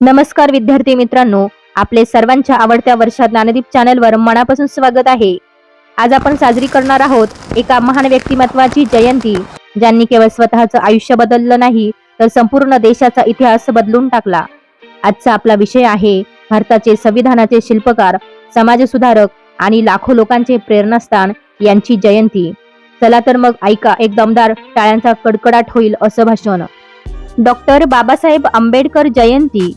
नमस्कार विद्यार्थी मित्रांनो, आपले सर्वांच्या आवडत्या वर्षा ज्ञानदीप चॅनलवर मनापासून स्वागत आहे. आज आपण साजरी करणार आहोत एका महान व्यक्तिमत्वाची जयंती, ज्यांनी केवळ स्वतःचं आयुष्य बदललं नाही तर संपूर्ण देशाचा इतिहास बदलून टाकला. आजचा आपला विषय आहे भारताचे संविधानाचे शिल्पकार, समाजसुधारक आणि लाखो लोकांचे प्रेरणास्थान यांची जयंती. चला तर मग ऐका एक दमदार टाळ्यांचा कडकडाट होईल असं भाषण. डॉक्टर बाबासाहेब आंबेडकर जयंती.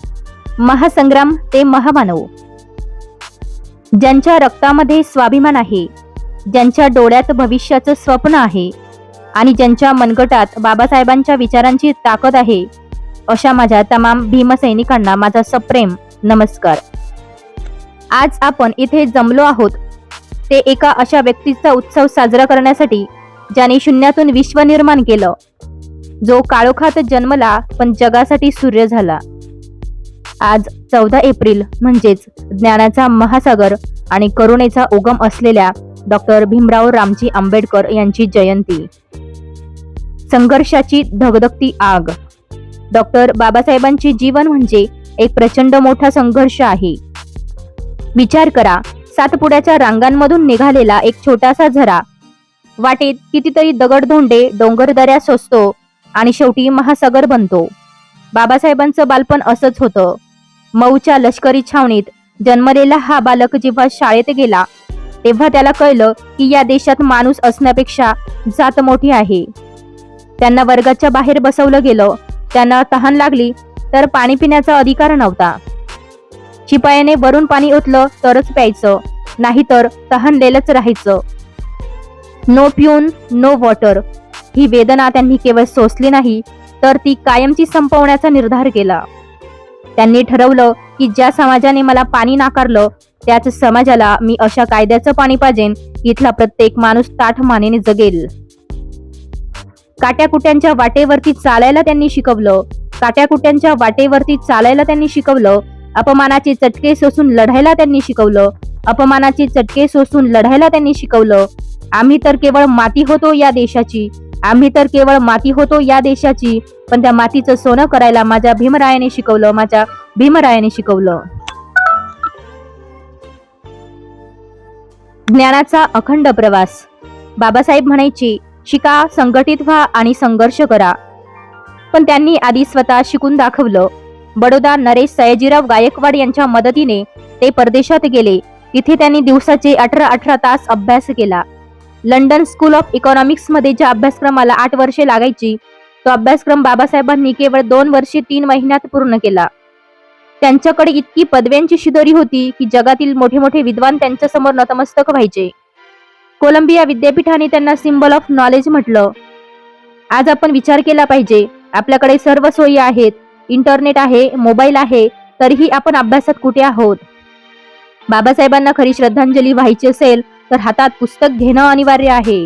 महासंग्राम ते महामानव. ज्यांच्या रक्तामध्ये स्वाभिमान आहे, ज्यांच्या डोळ्यात भविष्याचं स्वप्न आहे आणि ज्यांच्या मनगटात बाबासाहेबांच्या विचारांची ताकद आहे, अशा माझ्या तमाम भीमसैनिकांना माझा सप्रेम नमस्कार. आज आपण इथे जमलो आहोत ते एका अशा व्यक्तीचा उत्सव साजरा करण्यासाठी ज्याने शून्यातून विश्व निर्माण केलं, जो काळोखात जन्मला पण जगासाठी सूर्य झाला. आज 14 एप्रिल म्हणजेच ज्ञानाचा महासागर आणि करुणेचा उगम असलेल्या डॉक्टर भीमराव रामजी आंबेडकर यांची जयंती. संघर्षाची धगधगती आग. डॉक्टर बाबासाहेबांचे जीवन म्हणजे एक प्रचंड मोठा संघर्ष आहे. विचार करा, सातपुड्याच्या रांगांमधून निघालेला एक छोटासा झरा, वाटेत कितीतरी दगडधोंडे, डोंगरदऱ्या सोसतो आणि शेवटी महासागर बनतो. बाबासाहेबांचं बालपण असंच होतं. मऊच्या लष्करी छावणीत जन्मलेला हा बालक जेव्हा शाळेत गेला तेव्हा त्याला कळलं की या देशात माणूस असण्यापेक्षा जात मोठी आहे. त्यांना वर्गाच्या बाहेर बसवलं गेलं. त्यांना तहान लागली तर पाणी पिण्याचा अधिकार नव्हता. शिपायाने वरून पाणी ओतलं तरच प्यायचं, नाहीतर तहानलेलंच राहायचं. नो पिऊन नो वॉटर ही वेदना त्यांनी केवळ सोसली नाही तर ती कायमची संपवण्याचा निर्धार केला. त्यांनी ठरवलं की ज्या समाजाने मला पाणी नाकारलं त्याच समाजाला मी अशा कायद्याचं पाणी पाजेन इथला प्रत्येक माणूस ताठ मानेने जगेल. काट्याकुट्यांच्या वाटेवरती चालायला त्यांनी शिकवलं. काट्याकुट्यांच्या वाटेवरती चालायला त्यांनी शिकवलं. अपमानाचे चटके सोसून लढायला त्यांनी शिकवलं. अपमानाचे चटके सोसून लढायला त्यांनी शिकवलं. आम्ही तर केवळ माती होतो या देशाची, आम्ही तर केवळ माती होतो या देशाची, पण त्या मातीचं सोनं करायला माझ्या भीमरायाने शिकवलं, माझ्या भीमरायाने शिकवलं. ज्ञानाचा अखंड प्रवास. बाबासाहेब म्हणायचे, शिका, संघटित व्हा आणि संघर्ष करा. पण त्यांनी आधी स्वतः शिकून दाखवलं. बडोदा नरेश सयाजीराव गायकवाड यांच्या मदतीने ते परदेशात गेले. तिथे त्यांनी दिवसाचे 18 तास अभ्यास केला. लंडन स्कूल ऑफ इकॉनॉमिक्स मध्ये ज्या अभ्यासक्रमाला 8 वर्षे लागायची तो अभ्यासक्रम बाबासाहेबांनी केवळ 2 वर्षे 3 महिन्यात पूर्ण केला. त्यांच्याकडे इतकी पदव्यांची शिदोरी होती की जगातील मोठे मोठे विद्वान त्यांच्या समोर नतमस्तक व्हायचे. कोलंबिया विद्यापीठाने त्यांना सिम्बल ऑफ नॉलेज म्हटलं. आज आपण विचार केला पाहिजे, आपल्याकडे सर्व सोयी आहेत, इंटरनेट आहे, मोबाईल आहे, तरीही आपण अभ्यासात कुठे आहोत? बाबासाहेबांना खरी श्रद्धांजली व्हायची असेल तर हातात पुस्तक घेणं अनिवार्य आहे.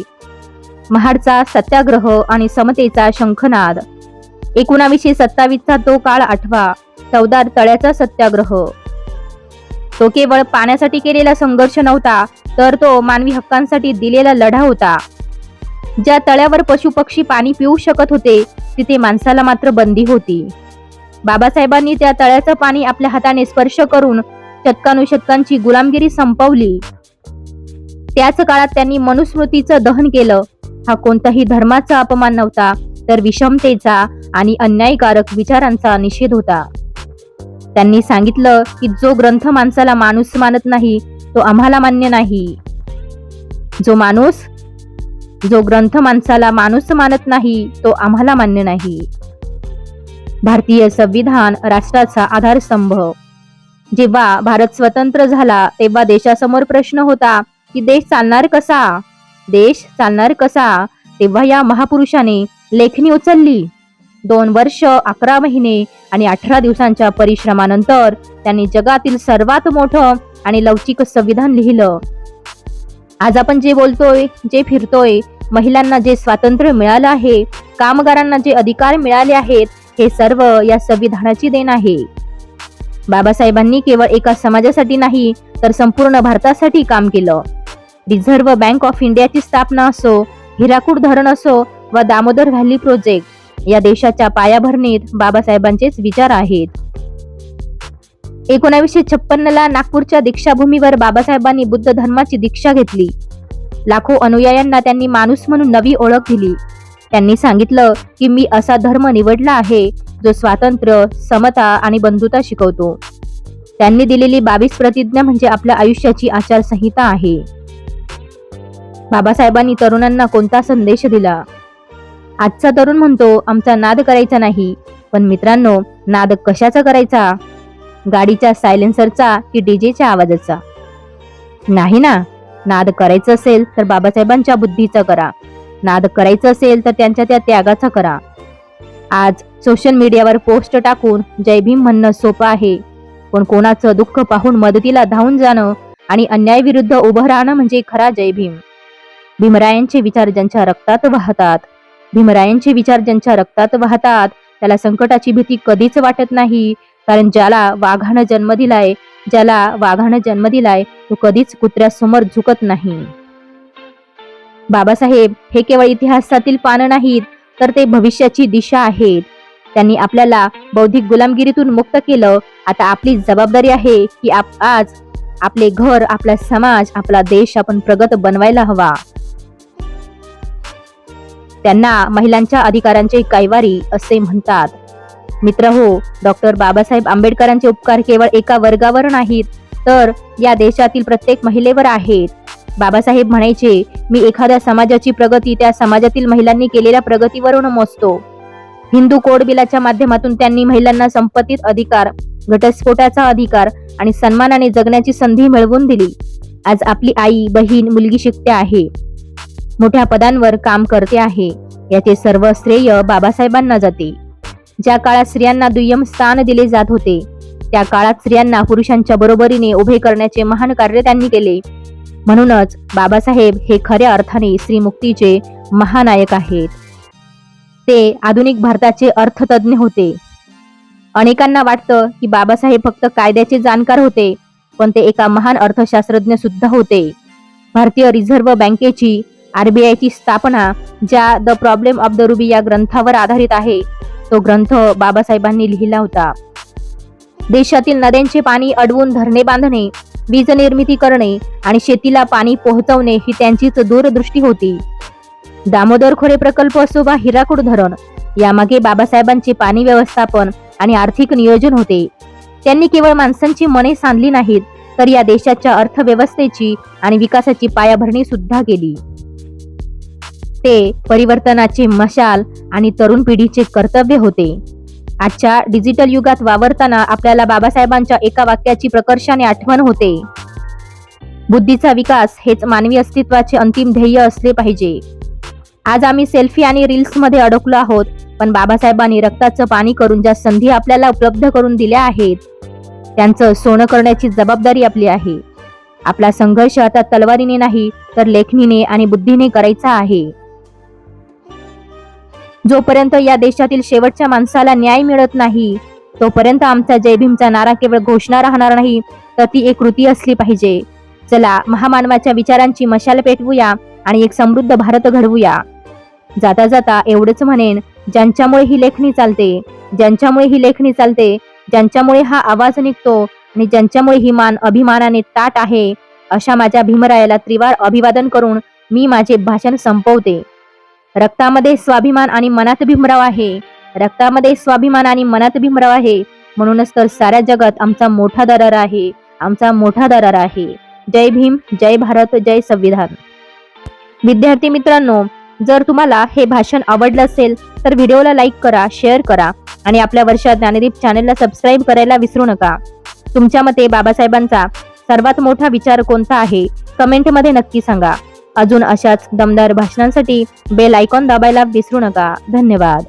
महाडचा सत्याग्रह आणि समतेचा शंखनाद. 1927चा तो काळ आठवा. चवदार तळ्याचा सत्याग्रह. तो केवळ पाण्यासाठी केलेला संघर्ष नव्हता, तर तो मानवी हक्कांसाठी दिलेला लढा होता. ज्या तळ्यावर पशु पक्षी पाणी पिऊ शकत होते तिथे माणसाला मात्र बंदी होती. बाबासाहेबांनी त्या तळ्याचं पाणी आपल्या हाताने स्पर्श करून शतकानुशतकांची गुलामगिरी संपवली. त्याच काळात त्यांनी मनुस्मृतीचं दहन केलं. हा कोणताही धर्माचा अपमान नव्हता, तर विषमतेचा आणि अन्यायकारक विचारांचा निषेध होता. त्यांनी सांगितलं की जो ग्रंथ माणसाला माणूस मानत नाही तो आम्हाला मान्य नाही. जो ग्रंथ माणसाला माणूस मानत नाही तो आम्हाला मान्य नाही. भारतीय संविधान राष्ट्राचा आधारस्तंभ. जेव्हा भारत स्वतंत्र झाला तेव्हा देशासमोर प्रश्न होता की देश चालणार कसा? देश चालणार कसा? तेव्हा या महापुरुषाने लेखणी उचलली. 2 वर्ष 11 महिने आणि 18 दिवसांच्या परिश्रमानंतर त्यांनी जगातील सर्वात मोठं आणि लवचिक संविधान लिहिलं. आज आपण जे बोलतोय, जे फिरतोय, महिलांना जे स्वातंत्र्य मिळालं आहे, कामगारांना जे अधिकार मिळाले आहेत, हे सर्व या संविधानाची देण आहे. बाबासाहेबांनी केवळ एका समाजासाठी नाही तर संपूर्ण भारतासाठी काम केलं. रिझर्व्ह बँक ऑफ इंडियाची स्थापना असो, हिराकूड धरण असो व दामोदर व्हॅली प्रोजेक्ट, या देशाच्या पायाभरणीत बाबासाहेबांचेच विचार आहेत. 1956ला नागपूरच्या दीक्षाभूमीवर बाबासाहेबांनी बुद्ध धर्माची दीक्षा घेतली. लाखो अनुयायांना त्यांनी माणूस म्हणून नवी ओळख दिली. त्यांनी सांगितलं की मी असा धर्म निवडला आहे जो स्वातंत्र्य, समता आणि बंधुता शिकवतो. त्यांनी दिलेली 22 प्रतिज्ञा म्हणजे आपल्या आयुष्याची आचारसंहिता आहे. बाबासाहेबांनी तरुणांना कोणता संदेश दिला? आजचा तरुण म्हणतो आमचा नाद करायचा नाही, पण मित्रांनो, नाद कशाचा करायचा? गाडीच्या सायलेन्सरचा की डीजेच्या आवाजाचा? नाही ना. नाद करायचं असेल तर बाबासाहेबांच्या बुद्धीचा करा. नाद करायचं असेल तर त्यांच्या त्या त्यागाचा करा. आज सोशल मीडियावर पोस्ट टाकून जय भीम म्हणणं सोपं आहे, पण कोणाचं दुःख पाहून मदतीला धावून जाणं आणि अन्यायाविरुद्ध उभं राहणं म्हणजे खरा जय भीम. भीमरायांचे विचार ज्यांच्या रक्तात वाहतात, भीमरायांचे विचार ज्यांच्या रक्तात वाहतात, त्याला संकटाची भीती कधीच वाटत नाही. कारण ज्याला वाघानं जन्म दिलाय तो कधीच कुत्र्यासमोर झुकत नाही. बाबासाहेब हे केवळ इतिहासातील पानं नाहीत, तर ते भविष्याची दिशा आहेत. त्यांनी आपल्याला बौद्धिक गुलामगिरीतून मुक्त केलं. आता आपली जबाबदारी आहे की आज आपले घर, आपला समाज, आपला देश आपण प्रगत बनवायला हवा. त्यांना महिलांच्या अधिकारांचे कैवारी असे म्हणतात. मित्रहो, डॉक्टर बाबासाहेब आंबेडकरांचे उपकार केवळ एका वर्गावर नाहीत, तर या देशातील प्रत्येक महिलेवर आहेत. बाबासाहेब म्हणायचे, मी एखाद्या समाजाची प्रगती त्या समाजातील महिलांनी केलेल्या प्रगतीवरून मोजतो. हिंदू कोड बिलाच्या माध्यमातून त्यांनी महिलांना संपत्तीत अधिकार, घटस्फोटाचा अधिकार आणि सन्मानाने जगण्याची संधी मिळवून दिली. आज आपली आई, बहीण, मुलगी शिकते आहे, मोठ्या पदांवर काम करते आहे. याचे सर्व श्रेय बाबासाहेबांना जाते. ज्या काळात स्त्रियांना दुय्यम स्थान दिले जात होते, त्या काळात स्त्रियांना पुरुषांच्या बरोबरीने उभे करण्याचे महान कार्य त्यांनी केले. म्हणूनच बाबासाहेब हे खऱ्या अर्थाने स्त्रीमुक्तीचे महानायक आहेत. ते आधुनिक भारताचे अर्थतज्ञ होते. अनेकांना वाटतं की बाबासाहेब फक्त कायद्याचे जाणकार होते, पण ते एका महान अर्थशास्त्रज्ञ सुद्धा होते. भारतीय रिझर्व्ह बँकेची, RBIची स्थापना ज्या the problem of the ruby या ग्रंथावर आधारित आहे, तो ग्रंथ बाबासाहेबांनी लिहिला होता. देशातील नद्यांचे पाणी अडवून धरणे बांधणे, वीज निर्मिती करणे आणि शेतीला पाणी पोहोचवणे ही त्यांचीच दूरदृष्टी होती. दामोदर खोरे प्रकल्प असो वा हिराकूड धरण, यामागे बाबासाहेबांचे पाणी व्यवस्थापन आणि आर्थिक नियोजन होते. त्यांनी केवळ माणसांची मने सांधली नाहीत, तर या देशाच्या अर्थव्यवस्थेची आणि विकासाची पायाभरणी सुद्धा केली. ते परिवर्तनाचे मशाल आणि तरुण पिढीचे कर्तव्य होते. आजच्या डिजिटल युगात वावरताना आपल्याला बाबासाहेबांच्या एका वाक्याची प्रकर्षाने आठवण होते. बुद्धीचा विकास हेच मानवी अस्तित्वाचे अंतिम ध्येय असले पाहिजे. आज आम्ही सेल्फी आणि रील्स मध्ये अडकलो आहोत, पण बाबासाहेबांनी रक्ताचं पाणी करून ज्या संधी आपल्याला उपलब्ध करून दिल्या आहेत, त्यांचं सोनं करण्याची जबाबदारी आपली आहे. आपला संघर्ष आता तलवारीने नाही, तर लेखणीने आणि बुद्धीने करायचा आहे. जोपर्यंत या देशातील शेवटच्या माणसाला न्याय मिळत नाही, तोपर्यंत आमचा जय भीमचा नारा केवळ घोषणा राहणार नाही, तर ती एक कृती असली पाहिजे. चला, महामानवाच्या विचारांची मशाल पेटवूया आणि एक समृद्ध भारत घडवूया. जाता जाता एवढंच म्हणेन, ज्यांच्यामुळे ही लेखणी चालते, ज्यांच्यामुळे हा आवाज निघतो आणि ज्यांच्यामुळे ही मान अभिमानाने ताट आहे, अशा माझ्या भीमरायाला त्रिवार अभिवादन करून मी माझे भाषण संपवते. रक्तामध्ये स्वाभिमान आणि मनात भीमराव आहे. म्हणूनच तर साऱ्या जगात आमचा मोठा दरार आहे. जय भीम, जय भारत, जय संविधान. विद्यार्थी मित्रांनो, जर तुम्हाला हे भाषण आवडलं असेल तर व्हिडिओला लाईक करा, शेअर करा आणि आपल्या वर्षा ज्ञानदीप चॅनलला सबस्क्राईब करायला विसरू नका. तुमच्या मते बाबासाहेबांचा सर्वात मोठा विचार कोणता आहे, कमेंटमध्ये नक्की सांगा. अजून अशाच दमदार भाषणांसाठी बेल आयकॉन दाबायला विसरू नका. धन्यवाद.